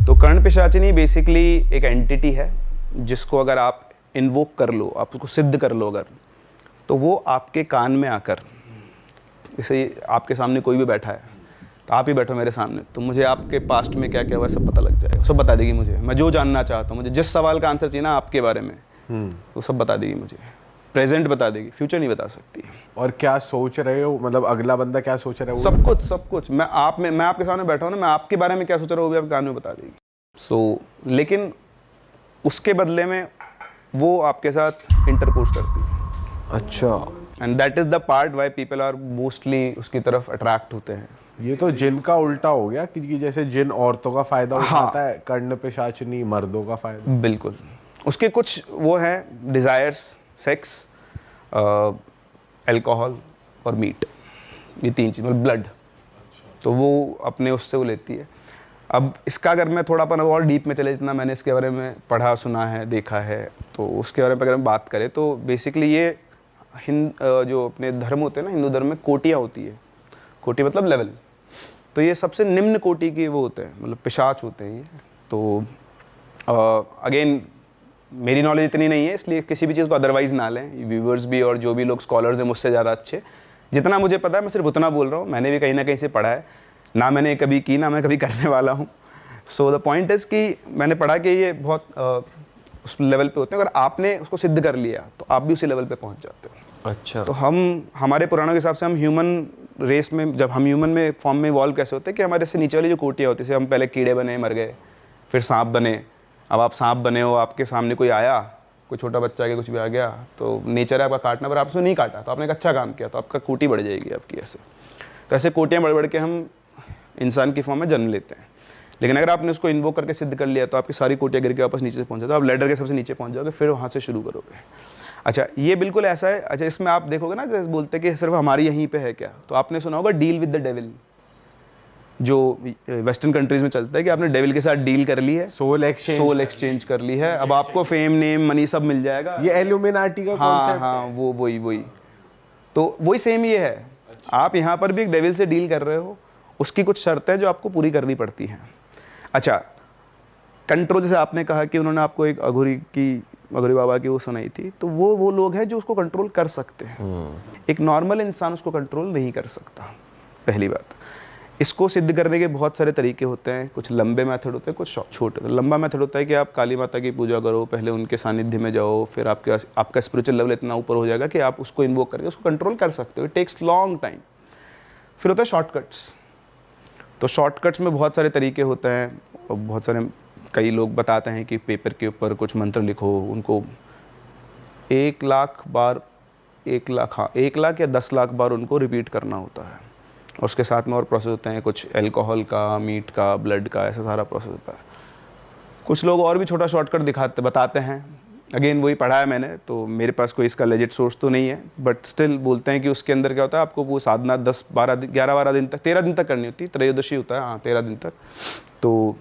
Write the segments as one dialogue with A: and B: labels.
A: तो कर्ण पिशाचिनी बेसिकली एक एंटिटी है जिसको अगर आप इन्वोक कर लो, आप उसको सिद्ध कर लो अगर, तो वो आपके कान में आकर, जैसे आपके सामने कोई भी बैठा है, तो आप ही बैठो मेरे सामने, तो मुझे आपके पास्ट में क्या क्या हुआ सब पता लग जाएगा, सब बता देगी मुझे। मैं जो जानना चाहता हूँ, मुझे जिस सवाल का आंसर चाहिए ना आपके बारे में, वो सब बता देगी मुझे। प्रेजेंट बता देगी, फ्यूचर नहीं बता सकती।
B: और क्या सोच रहे हो, मतलब अगला बंदा क्या सोच रहा है वो
A: सब कुछ मैं आपके सामने बैठा हूँ ना, मैं आपके बारे में क्या सोच रहा हूँ वो भी आपके कान में बता देगी। लेकिन उसके बदले में वो आपके साथ इंटरकोर्स करती है।
B: अच्छा।
A: And that is the part why people are mostly उसकी तरफ अट्रैक्ट होते हैं।
B: ये तो जिन का उल्टा हो गया कि जैसे जिन औरतों का फायदा उठाता है, कर्ण पिशाचिनी मर्दों का फायदा।
A: बिल्कुल, उसके कुछ वो हैं डिजायर्स, सेक्स, अल्कोहल और मीट, ये तीन चीज़, मतलब ब्लड। तो वो अपने उससे वो लेती है। अब इसका अगर मैं थोड़ा अपन और डीप में चले, जितना मैंने इसके बारे में पढ़ा सुना है देखा है, तो उसके बारे में अगर हम बात करें तो बेसिकली ये जो अपने धर्म होते हैं ना, हिंदू धर्म में कोटियाँ होती है। कोटि मतलब लेवल। तो ये सबसे निम्न कोटि के वो होते हैं, मतलब पिशाच होते हैं ये। तो अगेन मेरी नॉलेज इतनी नहीं है, इसलिए किसी भी चीज़ को अदरवाइज ना लें। व्यूवर्स भी और जो भी लोग स्कॉलर्स हैं मुझसे ज़्यादा अच्छे, जितना मुझे पता है मैं सिर्फ उतना बोल रहा हूँ। मैंने भी कहीं ना कहीं से पढ़ा है, ना मैंने कभी की, ना मैं कभी करने वाला हूँ। सो द पॉइंट इज़ कि मैंने पढ़ा कि ये बहुत उस लेवल पे होते हैं। अगर आपने उसको सिद्ध कर लिया तो आप भी उसी लेवल पे पहुँच जाते हो।
B: अच्छा।
A: तो हमारे पुराणों के हिसाब से हम ह्यूमन रेस में, जब हम ह्यूमन में फॉर्म में इवॉल्व कैसे होते हैं कि हमारे से नीचे वाली जो कोटियाँ होती है, हम पहले कीड़े बने, मर गए, फिर सांप बने। अब आप सांप बने हो, आपके सामने कोई आया, कोई छोटा बच्चा आ गया, कुछ भी आ गया, तो नेचर है आपका काटना, पर आप उसको नहीं काटा, तो आपने एक अच्छा काम किया, तो आपका कोटि बढ़ जाएगी आपकी। ऐसे तो ऐसे कोटियाँ बढ़ बढ़ के हम इंसान की फॉर्म में जन्म लेते हैं। लेकिन अगर आपने उसको इन्वोक करके सिद्ध कर लिया तो आपकी सारी कोटियाँ गिर के वापस नीचे से पहुँच जाते, आप लैडर के सबसे नीचे पहुँच जाओगे, फिर वहाँ से शुरू करोगे। अच्छा, ये बिल्कुल ऐसा है। अच्छा, इसमें आप देखोगे ना, जैसे बोलते हैं कि सिर्फ हमारी यहीं पे है क्या, तो आपने सुना होगा डील विद द डेविल, जो वेस्टर्न कंट्रीज में चलता है कि आपने डेविल के साथ डील कर ली है, सोल एक्सचेंज कर ली है, अब आपको फेम, नेम, मनी सब मिल जाएगा।
B: ये एल्यूमिनाटी का कॉन्सेप्ट है।
A: वो वही तो वही सेम ये है। आप यहाँ पर भी एक डेविल से डील कर रहे हो, उसकी कुछ शर्तें जो आपको पूरी करनी पड़ती हैं। अच्छा, कंट्रोल, जैसे आपने कहा कि उन्होंने आपको एक अघोरी बाबा की वो सुनाई थी, तो वो लोग हैं जो उसको कंट्रोल कर सकते हैं। एक नॉर्मल इंसान उसको कंट्रोल नहीं कर सकता, पहली बात। इसको सिद्ध करने के बहुत सारे तरीके होते हैं, कुछ लंबे मेथड होते हैं, कुछ छोटे। लंबा मेथड होता है कि आप काली माता की पूजा करो, पहले उनके सानिध्य में जाओ, फिर आपका स्पिरिचुअल लेवल इतना ऊपर हो जाएगा कि आप उसको इन्वोक करके उसको कंट्रोल कर सकते हो। It takes long time. फिर होता है शॉर्टकट्स। तो शॉर्टकट्स में बहुत सारे तरीके होते हैं, और बहुत सारे, कई लोग बताते हैं कि पेपर के ऊपर कुछ मंत्र लिखो, उनको 1 लाख बार, 1 लाख या 10 लाख बार उनको रिपीट करना होता है। और उसके साथ में और प्रोसेस होते हैं, कुछ अल्कोहल का, मीट का, ब्लड का, ऐसा सारा प्रोसेस होता है। कुछ लोग और भी छोटा शॉर्टकट बताते हैं। अगेन वही पढ़ा है मैंने, तो मेरे पास कोई इसका लेजिट सोर्स तो नहीं है, बट स्टिल बोलते हैं कि उसके अंदर क्या होता है, आपको वो साधना 11-12 दिन तक, 13 दिन तक करनी होती है। त्रयोदशी होता है, हाँ 13 दिन तक। तो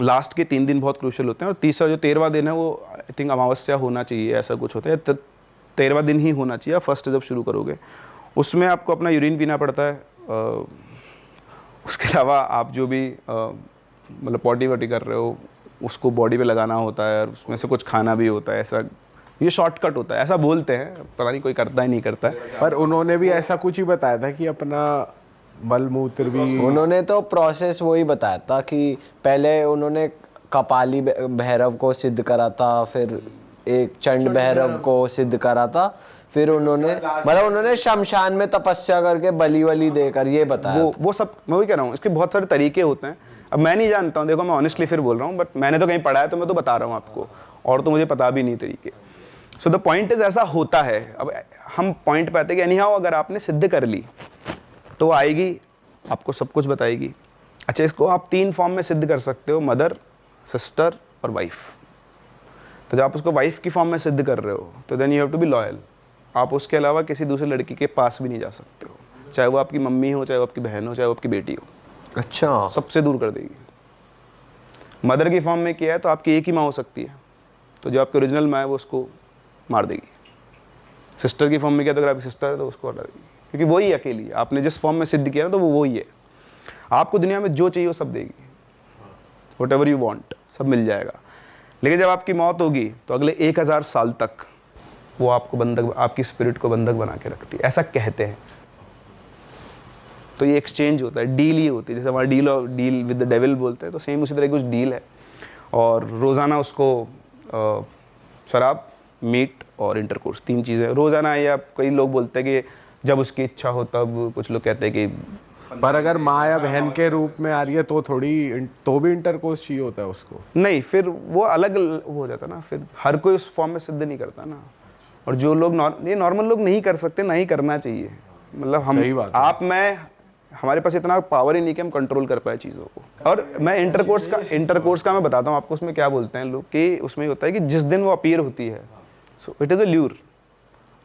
A: लास्ट के 3 दिन बहुत क्रूशियल होते हैं, और तीसरा जो 13वां दिन है वो आई थिंक अमावस्या होना चाहिए, ऐसा कुछ होता है। 13वां दिन ही होना चाहिए फर्स्ट जब शुरू करोगे। उसमें आपको अपना यूरिन पीना पड़ता है। उसके अलावा आप जो भी मतलब पॉटी वॉटी कर रहे हो उसको बॉडी पे लगाना होता है, और उसमें से कुछ खाना भी होता है। ऐसा ये शॉर्टकट होता है, ऐसा बोलते हैं, पता नहीं कोई करता है नहीं करता है।
B: पर उन्होंने भी ऐसा कुछ ही बताया था कि अपना मल मूत्र भी,
C: उन्होंने तो प्रोसेस वही बताया था कि पहले उन्होंने कपाली भैरव को सिद्ध करा था, फिर एक चंड भैरव को सिद्ध करा था, फिर उन्होंने शमशान में तपस्या करके बलि वली देकर ये बताया।
A: वो सब मैं वही कह रहा हूँ, इसके बहुत सारे तरीके होते हैं। अब मैं नहीं जानता हूँ, देखो मैं ऑनेस्टली फिर बोल रहा हूँ, बट मैंने तो कहीं पढ़ा है तो मैं तो बता रहा हूँ आपको, और तो मुझे पता भी नहीं तरीके। सो द पॉइंट इज ऐसा होता है। अब हम पॉइंट पे आते हैं कि एनीहाउ अगर आपने सिद्ध कर ली तो आएगी, आपको सब कुछ बताएगी। अच्छा, इसको आप 3 फॉर्म में सिद्ध कर सकते हो, मदर, सिस्टर और वाइफ। तो जब आप उसको वाइफ की फॉर्म में सिद्ध कर रहे हो तो then you have to be loyal. आप उसके अलावा किसी दूसरे लड़की के पास भी नहीं जा सकते हो, चाहे वो आपकी मम्मी हो, चाहे वो आपकी बहन हो, चाहे वो आपकी बेटी हो।
C: अच्छा,
A: सबसे दूर कर देगी। मदर की फॉर्म में किया है तो आपकी एक ही माँ हो सकती है, तो जो आपकी ओरिजिनल माँ है वो उसको मार देगी। सिस्टर की फॉर्म में किया तो अगर आपकी सिस्टर है तो उसको हटा देगी, क्योंकि वही अकेली है। आपने जिस फॉर्म में सिद्ध किया ना तो वो वही है। आपको दुनिया में जो चाहिए वो सब देगी। वट एवर यू वॉन्ट सब मिल जाएगा। लेकिन जब आपकी मौत होगी तो अगले 1000 साल तक वो आपको बंधक, आपकी स्पिरिट को बंधक बना के रखती है, ऐसा कहते हैं। तो ये एक्सचेंज होता है, डील ही होती है, जैसे हमारा डील विद द डेविल बोलते हैं, तो सेम उसी तरह की कुछ डील है। और रोज़ाना उसको शराब, मीट और इंटरकोर्स, 3 चीज़ें रोज़ाना, या कई लोग बोलते हैं कि जब उसकी इच्छा हो तब, कुछ लोग कहते हैं कि
B: पर अगर माँ या बहन के रूप में आ रही है तो भी इंटरकोर्स चाहिए होता है उसको?
A: नहीं, फिर वो अलग हो जाता ना, फिर हर कोई उस फॉर्म में सिद्ध नहीं करता ना। और जो लोग ये नॉर्मल लोग नहीं कर सकते, नहीं करना चाहिए। मतलब हम, आप, मैं, हमारे पास इतना पावर ही नहीं कि हम कंट्रोल कर पाए चीज़ों को। और मैं इंटरकोर्स का मैं बताता हूँ आपको, उसमें क्या बोलते हैं लोग कि उसमें होता है कि जिस दिन वो अपीयर होती है, so it is a lure.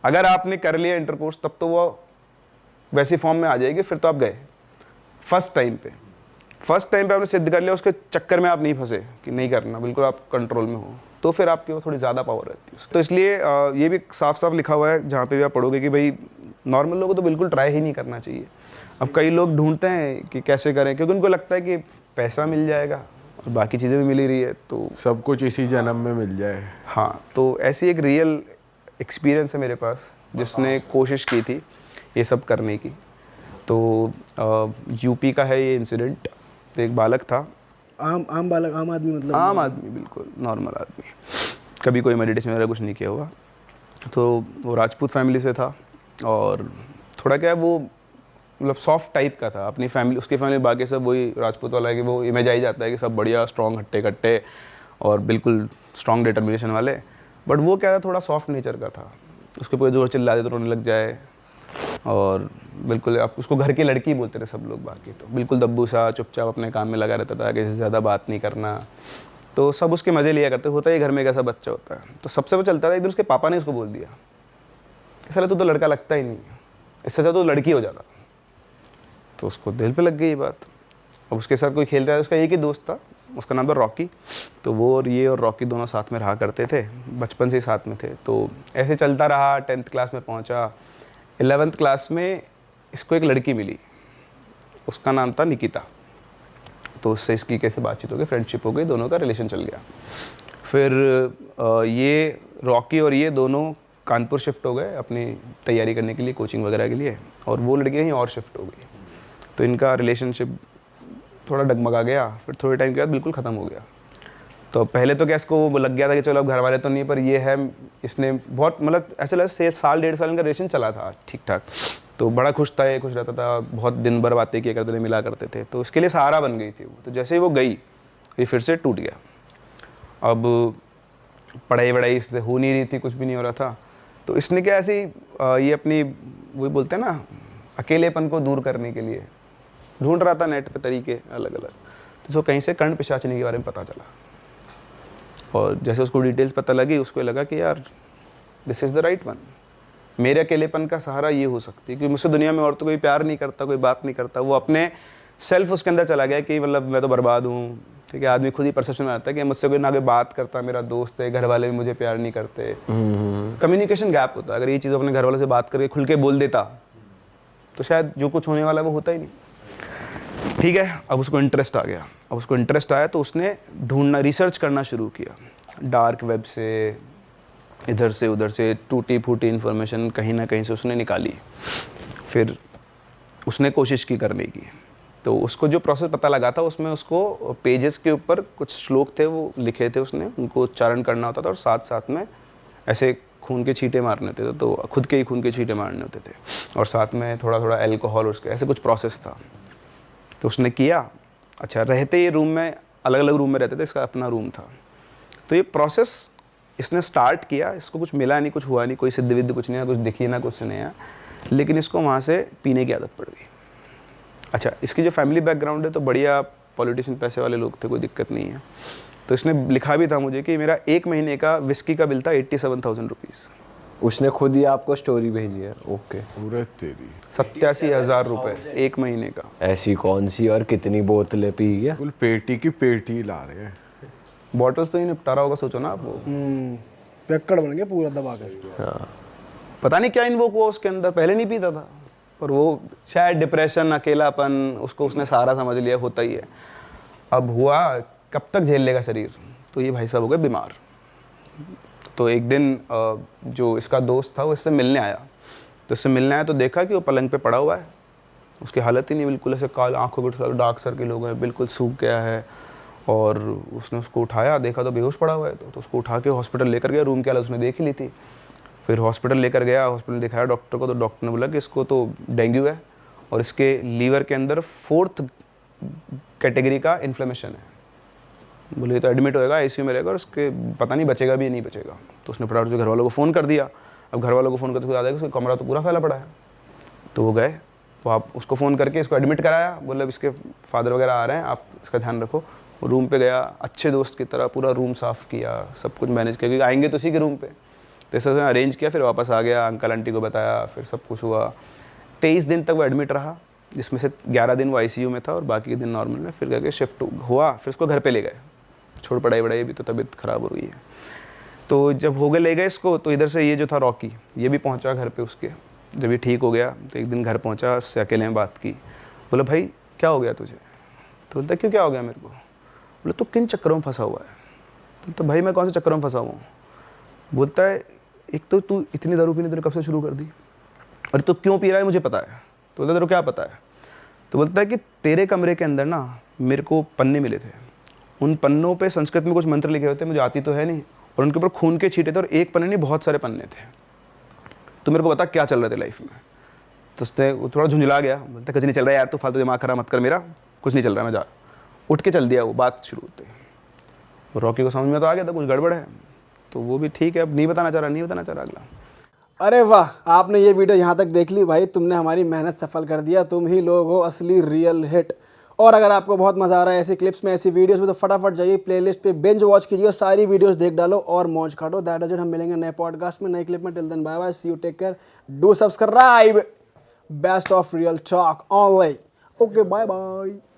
A: अगर आपने कर लिया इंटरकोर्स तब तो वो वैसी फॉर्म में आ जाएगी, फिर तो आप गए। फर्स्ट टाइम पे आपने सिद्ध कर लिया, उसके चक्कर में आप नहीं फंसे कि नहीं करना, बिल्कुल आप कंट्रोल में हो, तो फिर आपकी वो थोड़ी ज़्यादा पावर रहती है। तो इसलिए ये भी साफ साफ लिखा हुआ है जहाँ पे भी आप पढ़ोगे कि भाई नॉर्मल लोगों को तो बिल्कुल ट्राई ही नहीं करना चाहिए। अब कई लोग ढूंढते हैं कि कैसे करें, क्योंकि उनको लगता है कि पैसा मिल जाएगा और बाकी चीज़ें भी मिल ही रही है, तो
B: सब कुछ इसी जन्म में मिल जाए।
A: हाँ, तो ऐसी एक रियल एक्सपीरियंस है मेरे पास, जिसने कोशिश की थी ये सब करने की। तो यूपी का है ये इंसिडेंट। तो एक बालक था,
D: आम बालक, आम आदमी, मतलब
A: आम आदमी, बिल्कुल नॉर्मल आदमी, कभी कोई मेडिटेशन वगैरह कुछ नहीं किया हुआ। तो वो राजपूत फैमिली से था, और थोड़ा क्या है वो, मतलब सॉफ्ट टाइप का था। अपनी फैमिली, उसकी फैमिली बाकी सब वही राजपूत वाला है कि वो इमेज आ ही जाता है कि सब बढ़िया स्ट्रॉन्ग, हट्टे कट्टे और बिल्कुल स्ट्रॉन्ग डिटर्मिनेशन वाले। बट वो क्या था, थोड़ा सॉफ्ट नेचर का था। उसके पूरे जोर चिल्ला दे तो रोने लग जाए, और बिल्कुल आप उसको घर की लड़की बोलते थे सब लोग। बाकी तो बिल्कुल दब्बू सा चुपचाप अपने काम में लगा रहता था, किसी से ज़्यादा बात नहीं करना। तो सब उसके मज़े लिया करते, होता है घर में कैसा बच्चा होता है। तो सबसे वो चलता था, एक दिन उसके पापा ने उसको बोल दिया कि साला तू तो लड़का लगता ही नहीं है, इससे ज़्यादा तो लड़की हो जाता। तो उसको दिल पे लग गई ये बात। अब उसके साथ कोई खेलता था, उसका एक ही दोस्त था, उसका नाम था रॉकी। तो वो और रॉकी दोनों साथ में रहा करते थे, बचपन से ही साथ में थे। तो ऐसे चलता रहा, 10th क्लास में पहुंचा। 11th क्लास में इसको एक लड़की मिली, उसका नाम था निकिता। तो उससे इसकी कैसे बातचीत हो गई, फ्रेंडशिप हो गई, दोनों का रिलेशन चल गया। फिर ये रॉकी और ये दोनों कानपुर शिफ्ट हो गए अपनी तैयारी करने के लिए, कोचिंग वगैरह के लिए, और वो लड़की कहीं और शिफ्ट हो गई। तो इनका रिलेशनशिप थोड़ा डगमगा गया। फिर थोड़े टाइम के बाद बिल्कुल ख़त्म हो गया। तो पहले तो क्या इसको वो लग गया था कि चलो अब घर वाले तो नहीं, पर ये है, इसने बहुत, मतलब ऐसे लगे 1 डेढ़ साल इनका रिलेशन चला था ठीक ठाक। तो बड़ा खुश था, ये खुश रहता था, बहुत दिन भर बातें किया करते थे, मिला करते थे। तो इसके लिए सहारा बन गई थी वो। तो जैसे ही वो गई, ये फिर से टूट गया। अब पढ़ाई इससे हो नहीं रही थी, कुछ भी नहीं हो रहा था। तो इसने क्या, ऐसे ये अपनी, वही बोलते हैं ना, अकेलेपन को दूर करने के लिए ढूंढ रहा था नेट पे तरीके अलग अलग। तो उसको कहीं से कर्ण पिशाचनी के बारे में पता चला, और जैसे उसको डिटेल्स पता लगी, उसको लगा कि यार this is the right one. मेरे अकेलेपन का सहारा ये हो सकती है, क्योंकि मुझसे दुनिया में और तो कोई प्यार नहीं करता, कोई बात नहीं करता। वो अपने सेल्फ उसके अंदर चला गया कि मतलब मैं तो बर्बाद हूँ। ठीक है, आदमी खुद ही परसेप्शन में आता है कि मुझसे कोई ना कोई बात करता, मेरा दोस्त है, घर वाले भी मुझे प्यार नहीं करते। कम्युनिकेशन गैप होता है। अगर ये चीज़ अपने घर वालों से बात करके खुल के बोल देता, तो शायद जो कुछ होने वाला वो होता ही नहीं। ठीक है, अब उसको इंटरेस्ट आ गया। अब उसको इंटरेस्ट आया तो उसने ढूंढना, रिसर्च करना शुरू किया, डार्क वेब से, इधर से उधर से, टूटी फूटी इन्फॉर्मेशन कहीं ना कहीं से उसने निकाली। फिर उसने कोशिश की करने की। तो उसको जो प्रोसेस पता लगा था, उसमें उसको पेजेस के ऊपर कुछ श्लोक थे वो लिखे थे उसने, उनको उच्चारण करना होता था, और साथ साथ में ऐसे खून के छींटे मारने होते थे। तो खुद के ही खून के छींटे मारने होते थे, और साथ में थोड़ा थोड़ा एल्कोहल, उसके ऐसे कुछ प्रोसेस था। तो उसने किया। अच्छा, रहते ये रूम में, अलग अलग रूम में रहते थे, इसका अपना रूम था। तो ये प्रोसेस इसने स्टार्ट किया, इसको कुछ मिला नहीं, कुछ हुआ नहीं, कोई सिद्ध विद्ध कुछ नहीं है, कुछ दिखी ना कुछ नहीं है, लेकिन इसको वहाँ से पीने की आदत पड़ गई। अच्छा, इसकी जो फैमिली बैकग्राउंड है तो बढ़िया पॉलिटिशियन, पैसे वाले लोग थे, कोई दिक्कत नहीं है। तो इसने लिखा भी था मुझे कि मेरा 1 महीने का विस्की का बिल था 87,000 रुपीज़।
C: उसने खुद ही आपको स्टोरी भेजी है? ओके।
B: पूरे तेरी
A: 87,000 रुपये 1 महीने का।
C: ऐसी कौन सी और कितनी बोतलें पी गया?
B: बिल्कुल पेटी की पेटी ला रहे हैं।
A: बॉटल्स तो ही निपटारा होगा, सोचो ना आप। वो
D: पैक्कड़ बन गया पूरा दबा कर।
C: हाँ।
A: पता नहीं क्या इन्वोक हुआ उसके अंदर, पहले नहीं पीता था, पर वो शायद डिप्रेशन, अकेलापन, उसको उसने सहारा समझ लिया, होता ही है। अब हुआ कब तक झेल लेगा शरीर। तो ये भाई साहब हो गए बीमार। तो एक दिन जो इसका दोस्त था वो इससे मिलने आया, तो इससे मिलने आया तो देखा कि वो पलंग पे पड़ा हुआ है, उसकी हालत ही नहीं, बिल्कुल ऐसे काल आँखों पर डार्क सर्किल हो गए, बिल्कुल सूख गया है। और उसने उसको उठाया, देखा तो बेहोश पड़ा हुआ है। तो उसको उठा के हॉस्पिटल लेकर गया, रूम की हालत उसने देख ही ली थी। फिर हॉस्पिटल लेकर गया, हॉस्पिटल दिखाया डॉक्टर को, तो डॉक्टर ने बोला कि इसको तो डेंगू है और इसके लीवर के अंदर 4th कैटेगरी का इन्फ्लेमेशन है। बोले तो एडमिट होएगा, आईसीयू में रहेगा और उसके पता नहीं बचेगा भी या नहीं बचेगा। तो उसने फटाफट से घर वालों को फ़ोन कर दिया। अब घर वालों को फ़ोन करते हुए याद है कि उसका कमरा तो पूरा फैला पड़ा है। तो वो गए, तो आप उसको फ़ोन करके इसको एडमिट कराया, बोले इसके फादर वगैरह आ रहे हैं, आप इसका ध्यान रखो। वो रूम पे गया, अच्छे दोस्त की तरह पूरा रूम साफ़ किया, सब कुछ मैनेज किया, क्योंकि आएंगे तो उसी के रूम पे। तो ऐसे उसने अरेंज किया, फिर वापस आ गया, अंकल आंटी को बताया, फिर सब कुछ हुआ। 23 दिन तक वो एडमिट रहा, जिसमें से 11 दिन वो आईसीयू में था और बाकी के दिन नॉर्मल में। फिर करके शिफ्ट हुआ, फिर उसको घर पे ले गए, छोड़ पढ़ाई वढ़ाई भी, तो तबीयत ख़राब हो रही है। तो जब हो गए ले गए इसको, तो इधर से ये जो था रॉकी, ये भी पहुंचा घर पे उसके। जब ये ठीक हो गया तो एक दिन घर पहुंचा, उससे अकेले में बात की। बोला भाई क्या हो गया तुझे? तो बोलता क्यों क्या हो गया मेरे को? बोला तू किन चक्करों में फंसा हुआ है? तो भाई मैं कौन से चक्करों में फंसा हुआ हूँ? बोलता है एक तो तू इतनी दारू पीने तूने कब से शुरू कर दी, और तू क्यों पी रहा है मुझे पता है। तो बोलता तेरे को क्या पता है? तो बोलता है कि तेरे कमरे के अंदर ना मेरे को पन्ने मिले थे, उन पन्नों पे संस्कृत में कुछ मंत्र लिखे हुए थे, मुझे आती तो है नहीं, और उनके ऊपर खून के छींटे थे, और एक पन्ने नहीं बहुत सारे पन्ने थे। तो मेरे को बता क्या चल रहा था लाइफ में। तो उसने थोड़ा झुंझला गया, बोलता कुछ नहीं चल रहा है यार, तू फालतू दिमाग खराब मत कर मेरा, कुछ नहीं चल रहा है, मैं जा। उठ के चल दिया वो बात शुरू होते। रॉकी को समझ में तो आ गया था कुछ गड़बड़ है, तो वो भी ठीक है, अब नहीं बताना चाह रहा अगला।
D: अरे वाह, आपने ये वीडियो यहाँ तक देख ली भाई, तुमने हमारी मेहनत सफल कर दिया, तुम ही लोग हो असली रियल हिट। और अगर आपको बहुत मज़ा आ रहा है ऐसी क्लिप्स में, ऐसी वीडियोस में, तो फटाफट जाइए प्लेलिस्ट पे, बिंज वॉच कीजिए, सारी वीडियोस देख डालो और मौज काटो। That is it. हम मिलेंगे नए पॉडकास्ट में, नए क्लिप में। Till then bye bye, see you, take care, do subscribe. Best of Real Talk online. Okay, bye bye.